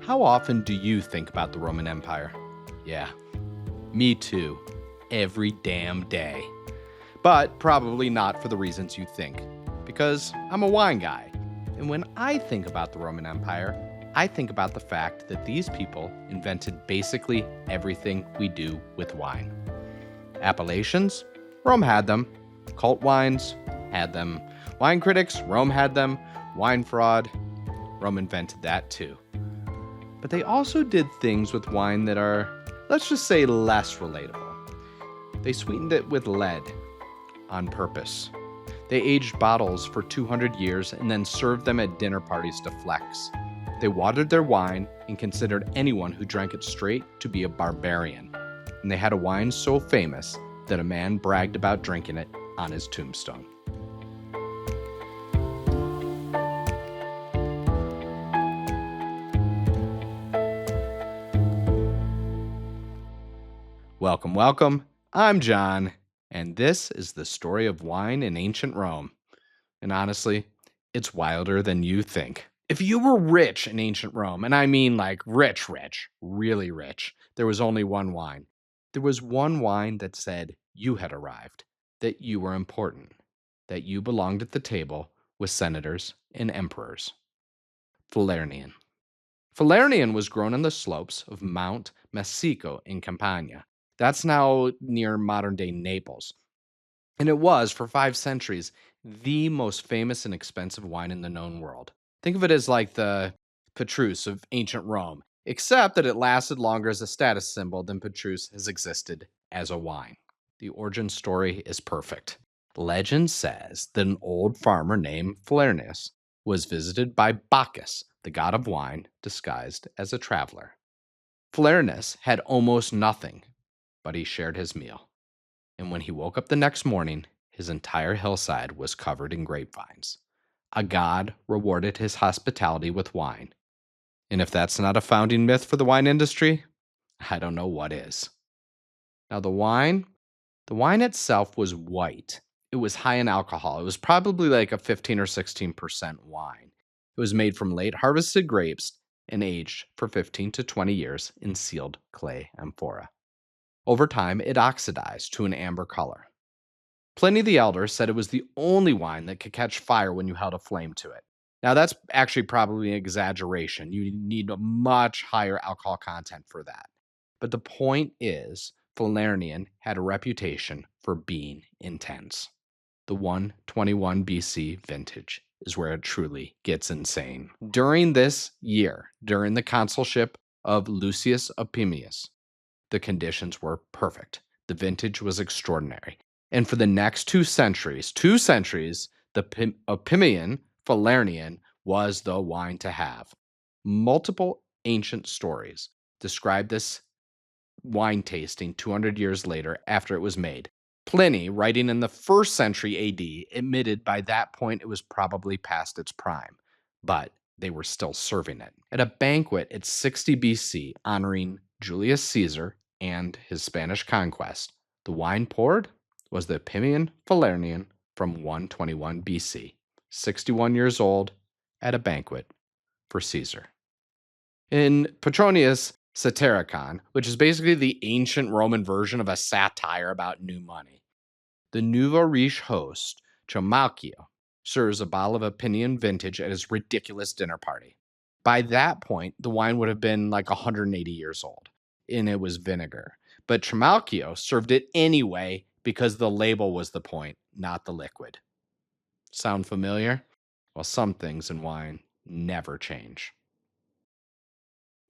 How often do you think about the Roman Empire? Yeah, me too. Every damn day. But probably not for the reasons you think. Because I'm a wine guy. And when I think about the Roman Empire, I think about the fact that these people invented basically everything we do with wine. Appellations? Rome had them. Cult wines? Had them. Wine critics? Rome had them. Wine fraud? Rome invented that too. But they also did things with wine that are, let's just say, less relatable. They sweetened it with lead on purpose. They aged bottles for 200 years and then served them at dinner parties to flex. They watered their wine and considered anyone who drank it straight to be a barbarian. And they had a wine so famous that a man bragged about drinking it on his tombstone. Welcome, welcome. I'm John, and this is the story of wine in ancient Rome. And honestly, it's wilder than you think. If you were rich in ancient Rome, and I mean like rich, really rich, there was only one wine. There was one wine that said you had arrived, that you were important, that you belonged at the table with senators and emperors. Falernian. Falernian was grown on the slopes of Mount Massico in Campania. That's now near modern-day Naples. And it was, for 5 centuries, the most famous and expensive wine in the known world. Think of it as like the Petrus of ancient Rome, except that it lasted longer as a status symbol than Petrus has existed as a wine. The origin story is perfect. Legend says that an old farmer named Falernius was visited by Bacchus, the god of wine, disguised as a traveler. Falernius had almost nothing, but he shared his meal. And when he woke up the next morning, his entire hillside was covered in grapevines. A god rewarded his hospitality with wine. And if that's not a founding myth for the wine industry, I don't know what is. Now the wine itself was white. It was high in alcohol. It was probably like a 15 or 16% wine. It was made from late harvested grapes and aged for 15 to 20 years in sealed clay amphora. Over time, it oxidized to an amber color. Pliny the Elder said it was the only wine that could catch fire when you held a flame to it. Now, that's actually probably an exaggeration. You need a much higher alcohol content for that. But the point is, Falernian had a reputation for being intense. The 121 BC vintage is where it truly gets insane. During this year, during the consulship of Lucius Opimius, the conditions were perfect. The vintage was extraordinary. And for the next 2 centuries, the Opimian Falernian was the wine to have. Multiple ancient stories describe this wine tasting 200 years later after it was made. Pliny, writing in the 1st century AD, admitted by that point it was probably past its prime, but they were still serving it. At a banquet at 60 BC honoring Julius Caesar and his Spanish conquest, the wine poured was the Opimian Falernian from 121 BC, 61 years old, at a banquet for Caesar. In Petronius Satiricon, which is basically the ancient Roman version of a satire about new money, the nouveau riche host, Trimalchio, serves a bottle of Opimian vintage at his ridiculous dinner party. By that point, the wine would have been like 180 years old, and it was vinegar. But Trimalchio served it anyway because the label was the point, not the liquid. Sound familiar? Well, some things in wine never change.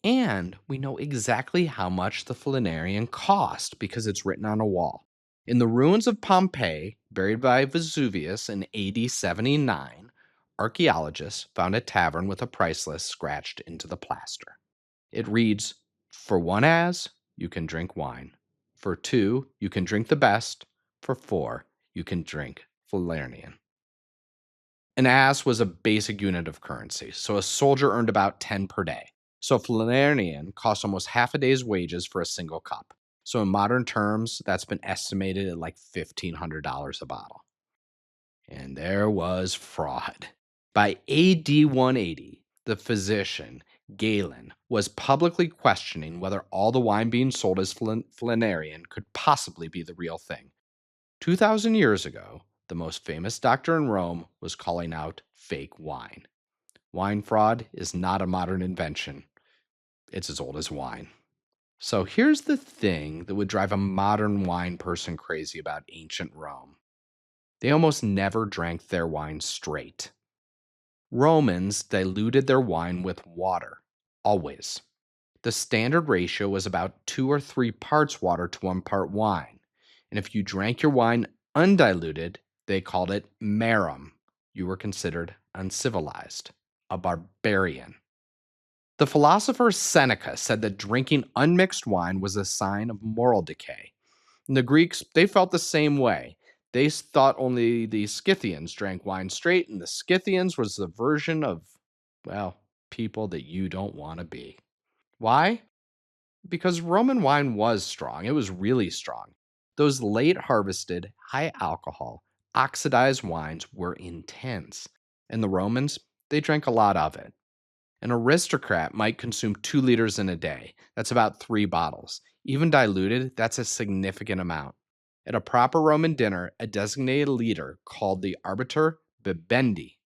And we know exactly how much the Falernian cost because it's written on a wall. In the ruins of Pompeii, buried by Vesuvius in AD 79, archaeologists found a tavern with a price list scratched into the plaster. It reads, "For 1 as, you can drink wine. For 2, you can drink the best. For 4, you can drink Falernian." An as was a basic unit of currency, so a soldier earned about 10 per day. So Falernian cost almost half a day's wages for a single cup. So in modern terms, that's been estimated at like $1,500 a bottle. And there was fraud. By AD 180, the physician Galen, was publicly questioning whether all the wine being sold as Falernian could possibly be the real thing. 2,000 years ago, the most famous doctor in Rome was calling out fake wine. Wine fraud is not a modern invention, it's as old as wine. So here's the thing that would drive a modern wine person crazy about ancient Rome: they almost never drank their wine straight. Romans diluted their wine with water, always. The standard ratio was about 2 or 3 parts water to 1 part wine. And if you drank your wine undiluted, they called it marum. You were considered uncivilized, a barbarian. The philosopher Seneca said that drinking unmixed wine was a sign of moral decay. And the Greeks, they felt the same way. They thought only the Scythians drank wine straight, and the Scythians was the version of, well, people that you don't want to be. Why? Because Roman wine was strong. It was really strong. Those late harvested, high alcohol, oxidized wines were intense. And the Romans, they drank a lot of it. An aristocrat might consume 2 liters in a day. That's about 3 bottles. Even diluted, that's a significant amount. At a proper Roman dinner, a designated leader called the arbiter bibendi,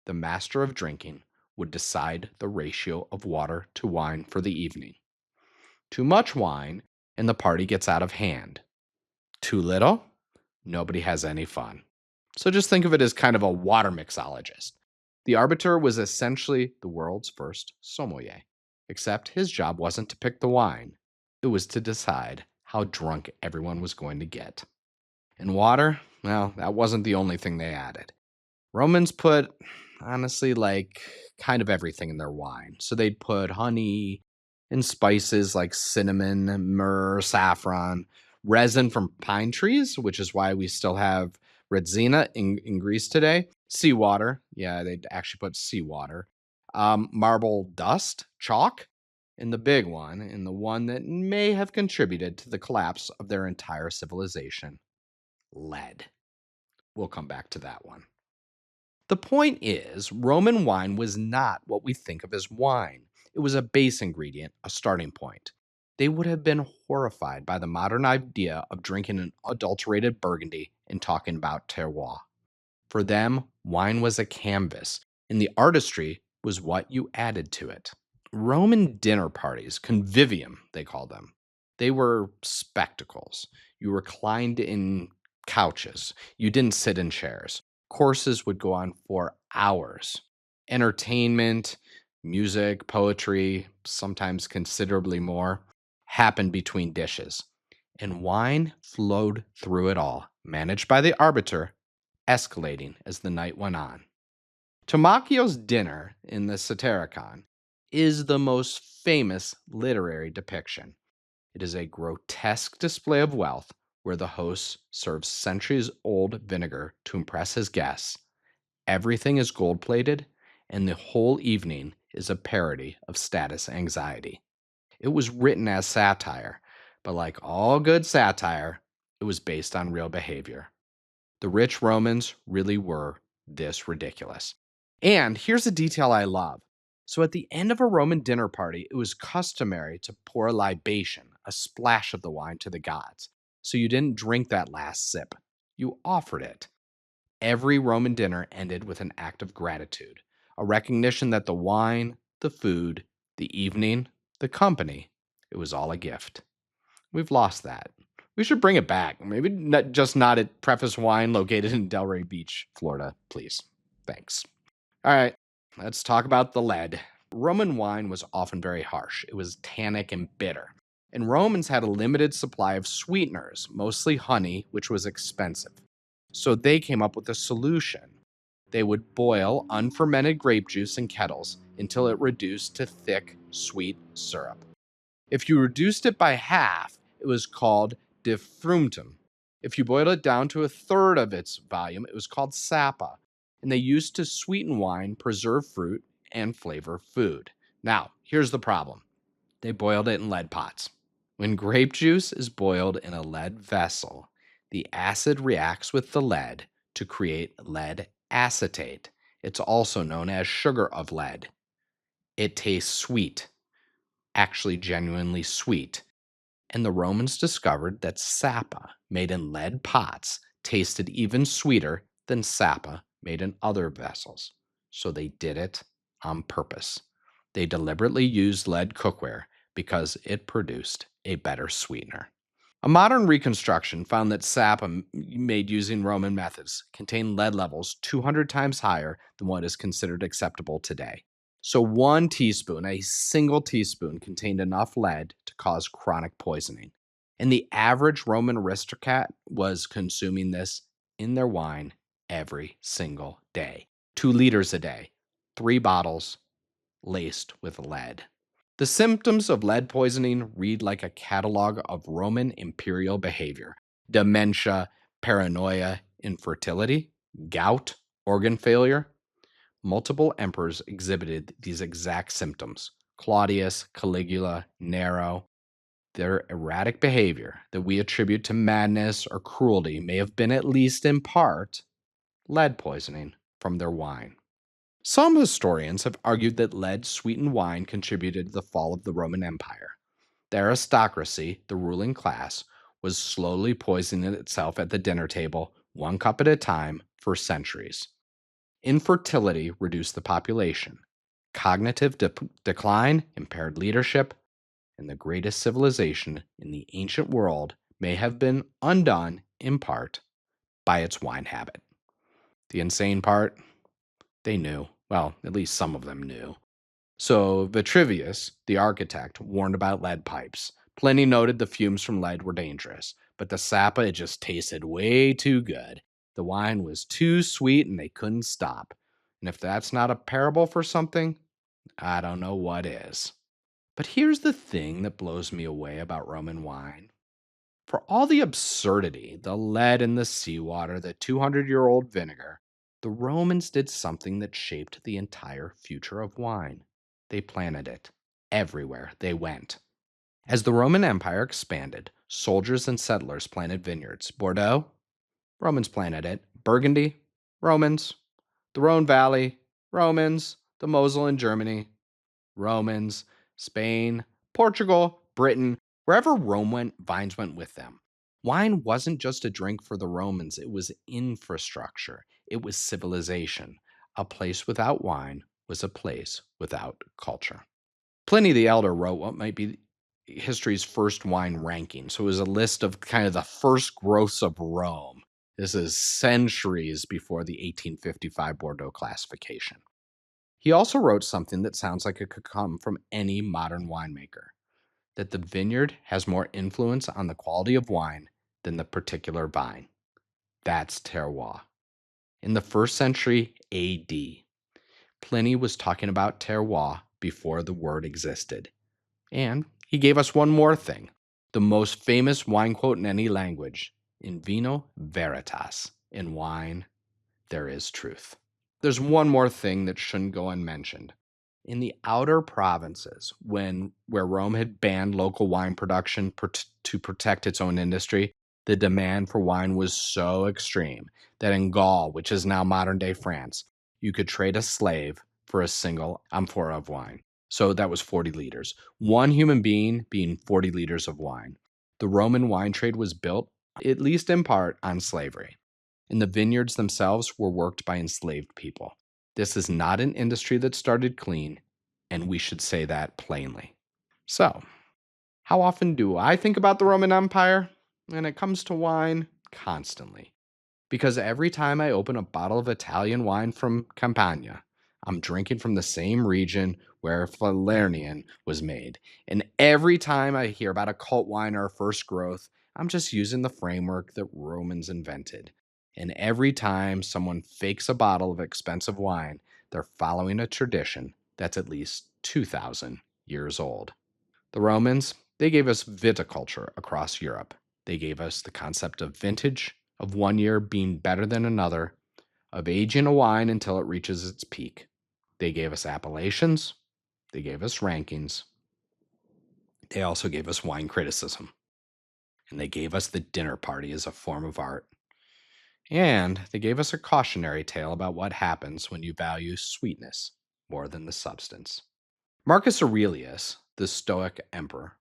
the master of drinking, would decide the ratio of water to wine for the evening. Too much wine, and the party gets out of hand. Too little, nobody has any fun. So just think of it as kind of a water mixologist. The arbiter was essentially the world's first sommelier, except his job wasn't to pick the wine, it was to decide how drunk everyone was going to get. And water, well, that wasn't the only thing they added. Romans put, honestly, like kind of everything in their wine. So they'd put honey and spices like cinnamon, myrrh, saffron, resin from pine trees, which is why we still have retsina in Greece today. Seawater. Yeah, they'd actually put seawater. Marble dust, chalk, and the big one, and the one that may have contributed to the collapse of their entire civilization: lead. We'll come back to that one. The point is, Roman wine was not what we think of as wine. It was a base ingredient, a starting point. They would have been horrified by the modern idea of drinking an adulterated Burgundy and talking about terroir. For them, wine was a canvas, and the artistry was what you added to it. Roman dinner parties, convivium, they called them, they were spectacles. You reclined in couches, you didn't sit in chairs. Courses would go on for hours. Entertainment, music, poetry, sometimes considerably more, happened between dishes. And wine flowed through it all, managed by the arbiter, escalating as the night went on. Tomacchio's dinner in the Satyricon is the most famous literary depiction. It is a grotesque display of wealth where the host serves centuries old vinegar to impress his guests. Everything is gold plated, and the whole evening is a parody of status anxiety. It was written as satire, but like all good satire, it was based on real behavior. The rich Romans really were this ridiculous. And here's a detail I love. So at the end of a Roman dinner party, it was customary to pour a libation, a splash of the wine, to the gods. So you didn't drink that last sip, you offered it. Every Roman dinner ended with an act of gratitude, a recognition that the wine, the food, the evening, the company, it was all a gift. We've lost that. We should bring it back. Maybe not at Preface Wine located in Delray Beach, Florida, please. Thanks. All right, let's talk about the lead. Roman wine was often very harsh. It was tannic and bitter. And Romans had a limited supply of sweeteners, mostly honey, which was expensive. So they came up with a solution. They would boil unfermented grape juice in kettles until it reduced to thick, sweet syrup. If you reduced it by half, it was called diffrumtum. If you boiled it down to a third of its volume, it was called sapa. And they used to sweeten wine, preserve fruit, and flavor food. Now, here's the problem. They boiled it in lead pots. When grape juice is boiled in a lead vessel, the acid reacts with the lead to create lead acetate. It's also known as sugar of lead. It tastes sweet, actually genuinely sweet. And the Romans discovered that sapa made in lead pots tasted even sweeter than sapa made in other vessels. So they did it on purpose. They deliberately used lead cookware because it produced a better sweetener. A modern reconstruction found that sap made using Roman methods contained lead levels 200 times higher than what is considered acceptable today. So, one teaspoon, a single teaspoon, contained enough lead to cause chronic poisoning. And the average Roman aristocrat was consuming this in their wine every single day. 2 liters a day, 3 bottles laced with lead. The symptoms of lead poisoning read like a catalog of Roman imperial behavior: dementia, paranoia, infertility, gout, organ failure. Multiple emperors exhibited these exact symptoms: Claudius, Caligula, Nero. Their erratic behavior that we attribute to madness or cruelty may have been, at least in part, lead poisoning from their wine. Some historians have argued that lead sweetened wine contributed to the fall of the Roman Empire. The aristocracy, the ruling class, was slowly poisoning itself at the dinner table, 1 cup at a time, for centuries. Infertility reduced the population. Cognitive decline impaired leadership, and the greatest civilization in the ancient world may have been undone, in part, by its wine habit. The insane part? They knew. Well, at least some of them knew. So Vitruvius, the architect, warned about lead pipes. Pliny noted the fumes from lead were dangerous, but the sapa, it just tasted way too good. The wine was too sweet and they couldn't stop. And if that's not a parable for something, I don't know what is. But here's the thing that blows me away about Roman wine. For all the absurdity, the lead in the seawater, the 200-year-old vinegar, the Romans did something that shaped the entire future of wine. They planted it everywhere they went. As the Roman Empire expanded, soldiers and settlers planted vineyards. Bordeaux? Romans planted it. Burgundy? Romans. The Rhone Valley? Romans. The Mosel in Germany? Romans. Spain? Portugal? Britain? Wherever Rome went, vines went with them. Wine wasn't just a drink for the Romans, it was infrastructure, it was civilization. A place without wine was a place without culture. Pliny the Elder wrote what might be history's first wine ranking. So it was a list of kind of the first growths of Rome. This is centuries before the 1855 Bordeaux classification. He also wrote something that sounds like it could come from any modern winemaker: that the vineyard has more influence on the quality of wine than the particular vine. That's terroir. In the 1st century AD, Pliny was talking about terroir before the word existed. And he gave us one more thing: the most famous wine quote in any language: in vino veritas. In wine, there is truth. There's one more thing that shouldn't go unmentioned. In the outer provinces, where Rome had banned local wine production to protect its own industry, the demand for wine was so extreme that in Gaul, which is now modern-day France, you could trade a slave for a single amphora of wine. So that was 40 liters. One human being being 40 liters of wine. The Roman wine trade was built, at least in part, on slavery, and the vineyards themselves were worked by enslaved people. This is not an industry that started clean, and we should say that plainly. So, how often do I think about the Roman Empire? When it comes to wine, constantly. Because every time I open a bottle of Italian wine from Campania, I'm drinking from the same region where Falernian was made. And every time I hear about a cult wine or a first growth, I'm just using the framework that Romans invented. And every time someone fakes a bottle of expensive wine, they're following a tradition that's at least 2,000 years old. The Romans, they gave us viticulture across Europe. They gave us the concept of vintage, of one year being better than another, of aging a wine until it reaches its peak. They gave us appellations. They gave us rankings. They also gave us wine criticism. And they gave us the dinner party as a form of art. And they gave us a cautionary tale about what happens when you value sweetness more than the substance. Marcus Aurelius, the Stoic emperor,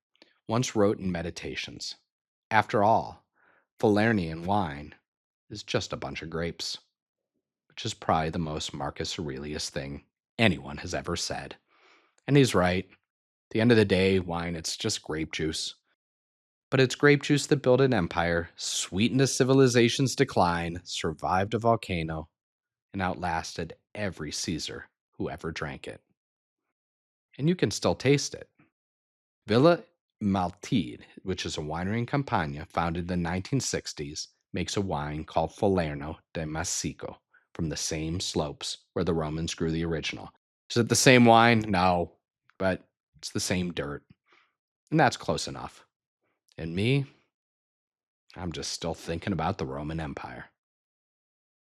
once wrote in Meditations, "After all, Falernian wine is just a bunch of grapes," which is probably the most Marcus Aurelius thing anyone has ever said. And he's right. At the end of the day, wine, it's just grape juice. But it's grape juice that built an empire, sweetened a civilization's decline, survived a volcano, and outlasted every Caesar who ever drank it. And you can still taste it. Villa Maltide, which is a winery in Campania founded in the 1960s, makes a wine called Falerno de Masico from the same slopes where the Romans grew the original. Is it the same wine? No, but it's the same dirt. And that's close enough. And me, I'm just still thinking about the Roman Empire.